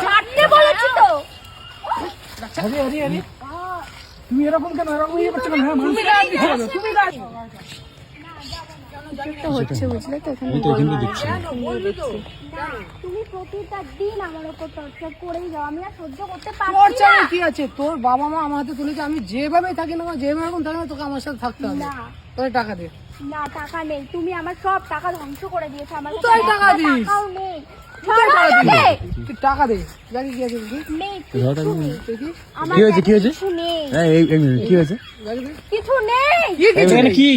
ছাড়তে বলেছি তো। আরে আরে আরে তুমি এরকম কেন এরকম ইয়ে করছো কেন? হ্যাঁ তুমি গায়ে দিচ্ছ কেন? তুমি গায়ে একটা হচ্ছে বুঝলে তো এখানে তুমি প্রতিটা দিন আমার উপর টর্চার করেই যাও, আমি আর সহ্য করতে পারছি টর্চারে না। কি আছে? তোর বাবা মা আমার হাতে তুলেছে, আমি যেভাবে থাকি না যেভাবে এখন থাকি না তোকে আমার সাথে থাকতে হবে। না তোর টাকা দে। না টাকা নেই, তুমি আমার সব টাকা ধ্বংস করে দিয়েছো, আমার কাছে কোথায় টাকা একটা দিস? টাকাও নেই। কোথায় ছাড়ো টাকা আমাকে। দিস? তুই টাকা দে। জানি কি আছে দেখি। নেই, কিচ্ছু নেই। দেখি। আমার কি হয়েছে, কি হয়েছে? কিছু নেই, কি হয়েছে? জানি কি? কিছু নেই, এখানে কি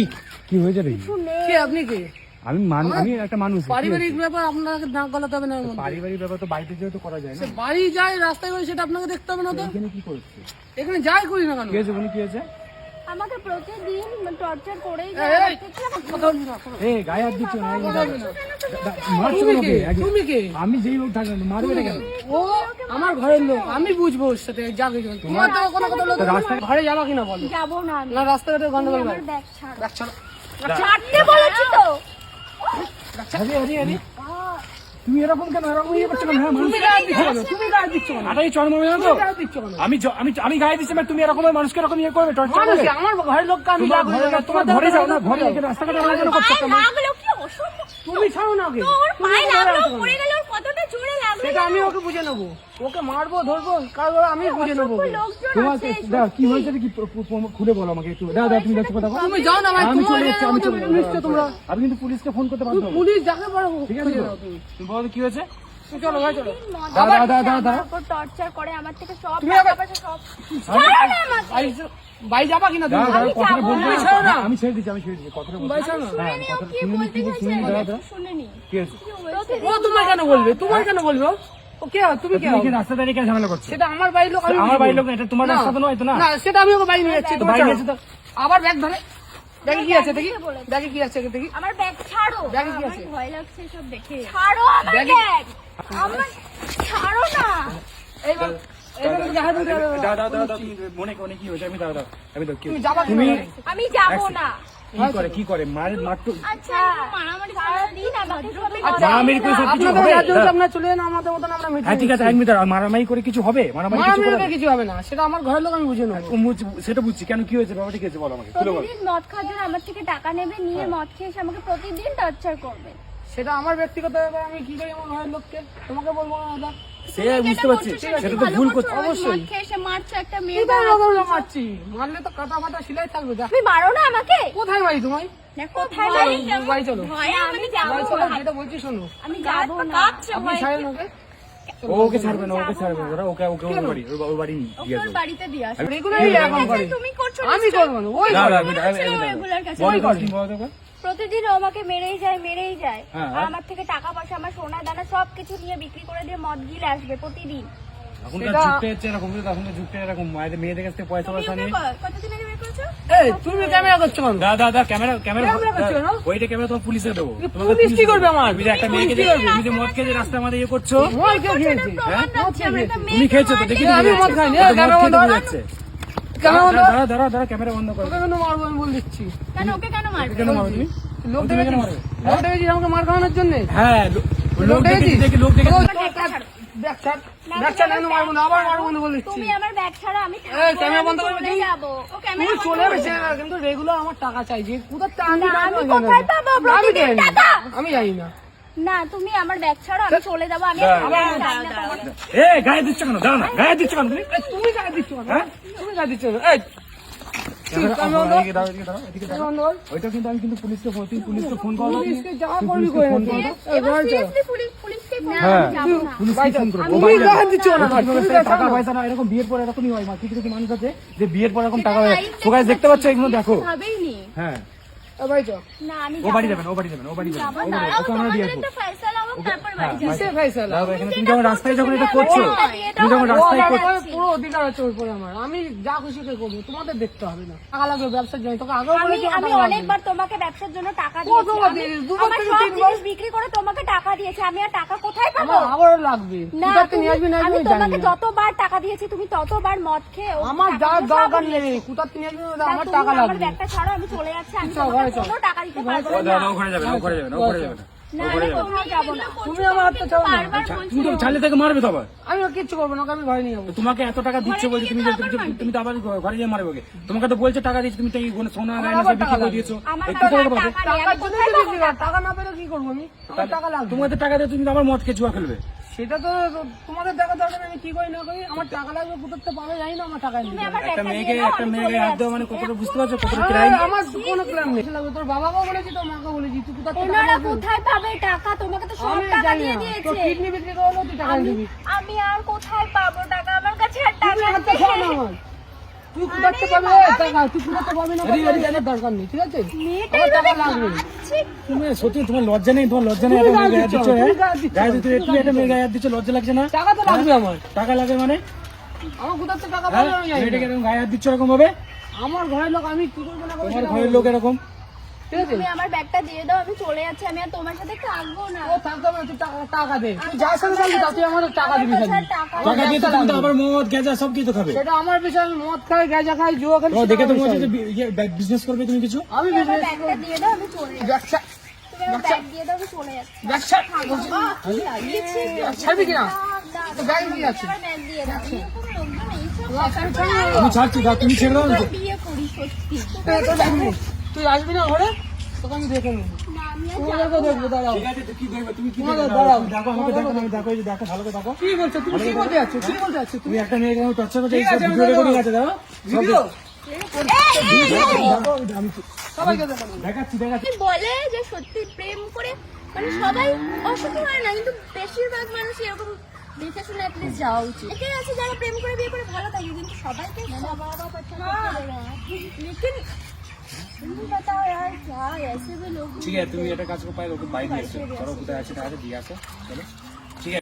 কি হয়েছে রে? কিছু নেই। কে আপনি কে? আমি আমি একটা মানুষ। পারিবারিক ব্যাপার আপনাকে নাক গলাতে হবে না এর মধ্যে। পারিবারিক ব্যাপার তো বাড়িতে যেহেতু করা যায় না। সে বাড়ি যায় রাস্তায় করে সেটা আপনাকে দেখতে হবে না তো? এখানে কি করছে? এখানে যাই করি না কেন? কি হয়েছে বলি, কি হয়েছে? আমাকে প্রতিদিন টর্চার করেই এই, যায়। এই, কথা বলবি না, কথা বলবি না। এই গায়ে হাত দিচ্ছ না, এই কথা বলবি না। মারছো তুমি কেন কে? ওকে? তুমি কে? আমি যেই লোক থাকলাম মারবে না কেন? ও আমার ঘরের লোক, আমি বুঝবো ওর সাথে যা কিছু। তোমার তো কোনো কথা লোক রাস্তায় ঘরে যাবা কিনা বলো? যাবো না আমি। না রাস্তাঘাটে গন্ডগোল আমার করে। ব্যাগ ছাড়ো। রাখ ছাড়ো। ছাড়তে বলেছি তো। আরে আরে আরে তুমি এরকম কেন এরকম ইয়ে করছো কেন? হ্যাঁ তুমি গায়ে দিচ্ছ কেন? তুমি গায়ে দিচ্ছ কেন? আটাই চড় মারবে না তো? তুমি গায়ে দিচ্ছ কেন? আমি গায়ে দিচ্ছি মানে তুমি এরকম মানুষকে এরকম ইয়ে করবে, টর্চার মানুষ করবে? কি? আমার ঘরের লোককে আমি যা করি না, তোমার ঘরে যাও না, ঘরে এখানে রাস্তাঘাটে আমার কেন করছো? পায়ে লাগলো কি অসম্ভব। তুমি ছাড়ো না ওকে। ওর তুমি পায়ে ওকে লাগলো, মারো কেন? পড়ে গেল, ওর কতটা জোরে লাগলো। সেটা আমি ওকে বুঝে নেবো। ওকে মারবো ধরবো কারণ আমি বুঝে নেবো ওকে। লোকজন তোমার আছে, দাও কি হয়েছে কি খুলে বলো আমাকে একটু। দাও দাও তুমি যাচ্ছ কথা বলো। তুমি যাও না ভাই, আমি তোমার চলে যাচ্ছি, আমি চলে পুলিশকে যাচ্ছি। তোমরা আমি কিন্তু পুলিশকে ফোন করতে পারবো। পুলিশ যাকে পারো ঠিক আছে খুঁজে তো? নাও তুমি। তুমি বলো কি হয়েছে? তুমি চলো ভাই চলো। দাও দাও দাও দাও। টর্চার করে আমার থেকে সব তুমি টাকা আবার- পয়সা সব। ছাড়ো না আমাকে। ভাই যাবা কিনা তুমি? দাও দাও কথাটা যাবো বলতে না। ছাড়ো না। আমি ছেড়ে দিচ্ছি, আমি ছেড়ে দিচ্ছি কথাটা বলতে। ভাই ছাড়ো না। হ্যাঁ শুনে কথা কি শুনে বলতে কি চাইছে? শুনে দাও দাও। শুনেনি। কি হয়েছে? ও তোমায় কেন বলবে? তোমায় কেন বলবে ও? ও কে? তুমি কে? তুমি কি রাস্তা দাঁড়িয়ে কেন ঝামেলা করছো? সেটা আমার বাড়ির লোক, আমি আমার বুঝবো। বাড়ির লোক না, এটা তোমার না, রাস্তা তো নয় তো না? না সেটা আমি ওকে বাইরে নিয়ে যাচ্ছি। তোমার বাইরে ছাড়ো। নিয়ে যাচ্ছি তো? আবার ব্যাগ ধরে। ব্যাগে কি আছে দেখি? বলেছে? ব্যাগে কি আছে দেখি? আমার ব্যাগ ছাড়ো। ব্যাগে কি আছে? আমার ভয় লাগছে সব দেখে। ছাড়ো আমার ব্যাগে- ব্যাগ। আমার ছাড়ো না। এইবার এইবার তুমি হাত ধরে দাও। দাও দাও দাও দাও, তুমি মনে কোনে কি হয়েছে আমি দাও দাও। আমি দাও কি তুমি হয়েছে? যাবা কিনা? তুমি আমি যাবো না। কি করে মারতো? আচ্ছা মারামারি সারাদিন আমাকে সবাই মারামারি করে সব কিছু আপনাদের হবে? রাজ্য হচ্ছে আপনারা চলে যান, আমাদের মতন আমরা মিটিং হ্যাঁ ঠিক আছে, এক মিনিট দাঁড়াও। মারামারি করে কিছু হবে? মারামারি কিছু মারামারি করে করে কিছু হবে না, সেটা আমার ঘরের লোক, আমি বুঝে নেবো। সেটা বুঝছি, কেন কি হয়েছে বাবা? ঠিক আছে বলো আমাকে, খুলে বলো। প্রতিদিন মদ খাওয়ার জন্য আমার থেকে টাকা নেবে, নিয়ে মদ খেয়ে এসে আমাকে প্রতিদিন টর্চার করবে। সেটা আমার ব্যক্তিগত ব্যাপার, আমি কি করি আমার ঘরের লোককে তোমাকে বলবো না দাদা। সে বুঝতে পারছি, সেটা তো ভুল করছে। অবশ্যই। মদ খেয়ে এসে মারছো একটা মেয়ে। কোথায় রকম মারছি? মারলে তো কাটা ফাটা সিলাই থাকবে। যা। তুমি মারো না আমাকে। কোথায় বাড়ি তোমায়? কোথায় চলো, বাড়ি চলো। ভয়ে আমি যাবো বাড়ি চলো, না। যেটা বলছি শোনো। আমি যাবো না। আপনি ছাড়েন ওকে। ওকে ছাড়বে না, ওকে ছাড়বে না। ওকে ওকে ওর বাড়ি, ওর বাড়ি নিয়ে ওকে দিয়ে ওর দেবো। বাড়িতে দিয়ে আসো। রেগুলারই এরকম করে। তুমি করছো আমি করবো না, ওই না করে। না রেগুলার কাছে। বলো কাজ কি বলো তো? প্রতিদিন ও আমাকে মেরেই যায় মেরেই যায়। হ্যাঁ, আর আমার থেকে টাকা পয়সা, আমার সোনা দানা সবকিছু নিয়ে বিক্রি করে দিয়ে মদ গিলে আসবে প্রতিদিন। এখনকার যুগটা হচ্ছে এরকম, এখনকার যুগটা এরকম, মেয়েদের কাছ থেকে পয়সা পয়সা নিয়ে। কতদিন আগে বের করেছো? এই তুমি ক্যামেরা করছো কেন? দাদা ক্যামেরা ক্যামেরা করছো না? ওইটা ক্যামেরা তোমার পুলিশে দেবো। পুলিশ কি করবে আমার? তুমি যে একটা মেয়েকে যে তুমি যে মদ খেয়ে যে রাস্তার মধ্যে ইয়ে করছো, মই কেউ খেয়েছি? প্রমাণ রাখছি, আমার একটা মেয়ে তুমি খেয়েছো তো? দেখি তো আমি মদ খাইনি, বোঝা ক্যামেরা বন্ধ করো। যাচ্ছে। ক্যামেরা বন্ধ করো। দাঁড়া দাঁড়া ক্যামেরা বন্ধ করো। ওকে কেন মারবো আমি বলে দিচ্ছি। কেন ওকে কেন মারবে? কেন মারো তুমি? লোক তুমি কেন দেখেছিস? মারবে? লোক দেখেছিস আমাকে মার খাওয়ানোর জন্য? হ্যাঁ লোক দেখেছি, দেখি লোক দেখেছি। ব্যাগ ছাড়, ব্যাগ ছাড়, কেন মারবো না? আবার মারবো না বলে দিচ্ছি। তুমি আমার ব্যাগ ছাড়া আমি এই, ক্যামেরা বন্ধ করবে চলে তুমি? যাবো। ও ক্যামেরা তুমি বন্ধ চলে করে এসে দাও। কিন্তু রেগুলার আমার টাকা চাইছি। কোথার থেকে আমি না, টাকা আমি জানি কোথায় না। পাবো আমি প্রতিদিন জানি না। টাকা? আমি জানি না। না তুমি আমার ব্যাগ ছাড়ো, আমি চলে যাবো। আমি আর যাই না তোমার। এ গায়ে দিচ্ছ কেন? দাঁড়া না, গায়ে দিচ্ছ কেন তুমি? এই, তুমি গায়ে দিচ্ছ কেন? হ্যাঁ? তুমি গায়ে দিচ্ছ কেন? এই, ক্যামেরা বন্ধ কর। এদিকে দাঁড়াও, এদিকে দাঁড়াও, এদিকে দাঁড়াও। ক্যামেরা বন্ধ কর। ওইটা কিন্তু আমি কিন্তু পুলিশকে ফোন, তুমি পুলিশকে ফোন করো। পুলিশকে যা করবি করে নে তুই। এই, এবার ঘরে চল। seriously পুলিশকে ফোন হ্যাঁ। আমি যাবো না। পুলিশকে ফোন করো। ও তুমি বাড়ি গায়ে দিচ্ছ কেন? যাবে। তুমি টাকা টাকা পয়সা না, এরকম বিয়ের পর এরকমই হয়। কিছু কিছু মানুষ আছে যে বিয়ের পর এরকম টাকা হয়। তো guys দেখতে পাচ্ছ এগুলো দেখো। হবেই নি। হ্যাঁ ভাই চল। না আমি ও বাড়ি যাবে না, ও বাড়ি যাবে না, ও বাড়ি যাবে না। যাবো ও না। বাড়ি- ওকে আমরা দিয়ে আসবো। একটা ফয়সালা হোক তারপর বাড়ি যাবো। কিসে ফয়সালা? দাঁড়াও, এখানে তুমি যখন রাস্তায় যখন এটা করছো, তুমি যখন ও রাস্তায় আমার করছো, উপরে পুরো অধিকার আছে ওর উপরে আমার। আমি যা খুশি করে করবো, তোমাদের দেখতে হবে না। টাকা লাগবে ব্যবসার জন্য, তোকে আগেও আমি বলেছি আমি টাকা লাগবে। অনেকবার তোমাকে ব্যবসার জন্য টাকা কত দিয়েছি। টাকা আমি দিয়েছিস? দুবার আমার থেকে সব তিনবার? জিনিস বিক্রি করে তোমাকে টাকা দিয়েছি। আমি আর টাকা কোথায় পাবো? আমার আবারও লাগবে। না কোথা থেকে নিয়ে আসবি না আসবি আমি আমি জানি তোমাকে না। যতবার টাকা দিয়েছি তুমি ততবার মদ খেয়ে ও আমার টাকা যার দিয়ে দরকার সব নেই, নিয়েছো। কোথা থেকে নিয়ে আসবি তা আমার তুমি টাকা আমার লাগবে। ব্যাগটা ছাড়ো, আমি চলে যাচ্ছি। আমি চল, তোমাকে ঘরে চল। কোনো টাকা দিতে পারবো ও না। দাঁড়াও, ও ঘরে যাবে না, ও ঘরে যাবে না, ও ঘরে যাবে না। না আমি কোথাও যাবো না। তুমি আমার হাতটা ছাড়ো না। বারবার তুমি তো ছাড়লে তাকে মারবে তো আবার। আমি আর কিচ্ছু করবো না, ওকে আমি ঘরে নিয়ে যাবো। তোমাকে এত টাকা দিচ্ছে বলছে তুমি তুমি তো আবার ঘরে গিয়ে মারবে ওকে। তোমাকে তো বলছে টাকা দিচ্ছে, তুমি তো এই সোনা গয়না সব বিক্রি করে দিয়েছো, আমার একটু কাছে করে পাবে। টাকা নেই, টাকার আমি জন্য কোথায় তো পাবো বিক্রি করি। টাকা না পেলে কি করবো আমি? আমার টাকা লাগবে। তোমাকে তো টাকা দিয়ে তুমি তো আবার মদ খেয়ে জুয়া খেলবে। সেটা তো তোমাদের দেখা দরকার নেই, আমি কি করি না করি। আমার টাকা লাগবে, কোথাও তো পাবে জানি না, আমার টাকা নেই। তুমি আমার একটা ব্যাগটা মেয়েকে দিয়ে দাও, একটা আমি মেয়েকে চলে হাত দেওয়া যাচ্ছি। মানে কতটা বুঝতে পারছো, কতটা ক্রাইম। আমার কোনো প্ল্যান নেই। লাগবে তোর বাবাকেও বলেছি, তোর মাকেও বলেছি, তুই কোথা থেকে ওনারা কোথায় পাবে টাকা? তোমাকে তো সব আমি টাকা জানি দিয়ে না। দিয়েছে। তোর কিডনি বিক্রি করলো, তুই টাকা দিবি। আমি আর কোথায় পাবো টাকা? আমার কাছে আর তুই টাকা হাতটা নেই। ছাড় না আমার। তুই কোথা থেকে পাবি টাকা? তুই কোথা থেকে পাবি না পাবি, আমার জানার দরকার নেই, ঠিক আছে? মেয়েটা আমার টাকা এভাবে লাগবে। কাঁদছে। তুমি সত্যি তোমার লজ্জা নেই? তোমার লজ্জা নেই? তুমি একটা মেয়ে গায়ে গায়ে দিচ্ছ, দিচ্ছ, হ্যাঁ? তুমি গায়ে দিচ্ছ। গায়ে দিচ্ছ, তুমি একটা মেয়ে গায়ে হাত দিচ্ছ, লজ্জা লাগছে না? টাকা তো লাগবে আমার। টাকা লাগে মানে? আমার কোথা থেকে টাকা হ্যাঁ? পাবে আমি জানি মেয়েটাকে না। এরকম গায়ে হাত দিচ্ছ এরকম ভাবে? আমার ঘরের লোক, আমি কি করবো না করবো তোমার সেটা ঘরের আমার লোক এরকম? ঠিক আছে? তুমি আমার ব্যাগটা দিয়ে দাও, আমি চলে যাচ্ছি। আমি আর তোমার সাথে থাকবো না। ও থাকতে হবে না, তুই টাকা দে। তুই যার সাথে থাকবি তুই আমাদের টাকা দিবি আমার কাছে খালি। আর টাকা আমার টাকা দিয়ে তো ব্যবসা তুমি তো লাগবে। আবার মদ গেজা সব কিছু খাবে। সেটা আমার বিষয়, আমি মদ খাই, গাঁজা খাই, জুয়া খেলি, তো সেটা দেখে তো আমার মনে হচ্ছে বিষয়। যে বিজনেস করবে তুমি কিছু। আমি তুমি আমার business ব্যাগটা দিয়ে দাও, আমি চলে যাচ্ছি। ব্যবসা তুমি আমার ব্যাগ দিয়ে দাও, আমি চলে যাচ্ছি। ব্যবসা দিয়েছি। ছাড়বি কিনা? দাও, তো ব্যাগ দিয়ে যাচ্ছি। আমার ব্যাগ দিয়ে দাও। এরকম লোকজন এইসব আমি ছাড়বো না। তুমি ছাড়ছি, দাও, তুমি ছেড়ে দাও। আমরা বিয়ে করি সত্যি। তুই আসবি না ঘরে, তোকে আমি দেখে নেবো। না, আমি আর তোমাদেরকে দেখবো, দাঁড়াও। ঠিক আছে, তো কি দেখবে? তুমি কি তোমাদের দেখবে? দাঁড়াও। দেখো আমাকে দেখো না, আমি দেখো, এই যে দেখো, ভালো করে দেখো। কি বলছো তুমি? কি বলতে যাচ্ছ? কি বলতে যাচ্ছ তুমি? তুমি একটা মেয়েকে আমি টর্চার করতে ঠিক আছে, আমি ভিডিও রেকর্ডিং দেখো। আছে, দাও। ভিডিও আমি সবাইকে দেখাবো। দেখাচ্ছি। বলে যে সত্যি প্রেম করে মানে সবাই অসুখী হয় না, কিন্তু বেশিরভাগ মানুষ এরকম দেখে শুনে অ্যাটলিস্ট যাওয়া উচিত। এটাই আছে যারা প্রেম করে বিয়ে করে ভালো থাকে, কিন্তু সবাইকে সবারও পছন্দ করে না। लेकिन তুমি बताओ यार क्या ऐसे भी लोग ঠিক আছে, তুমি একটা কাজ করো, পাই ওকে বাইরে নিয়ে এসো। চলো কোথায় আছে, টাকা দিয়ে আসো, চলো।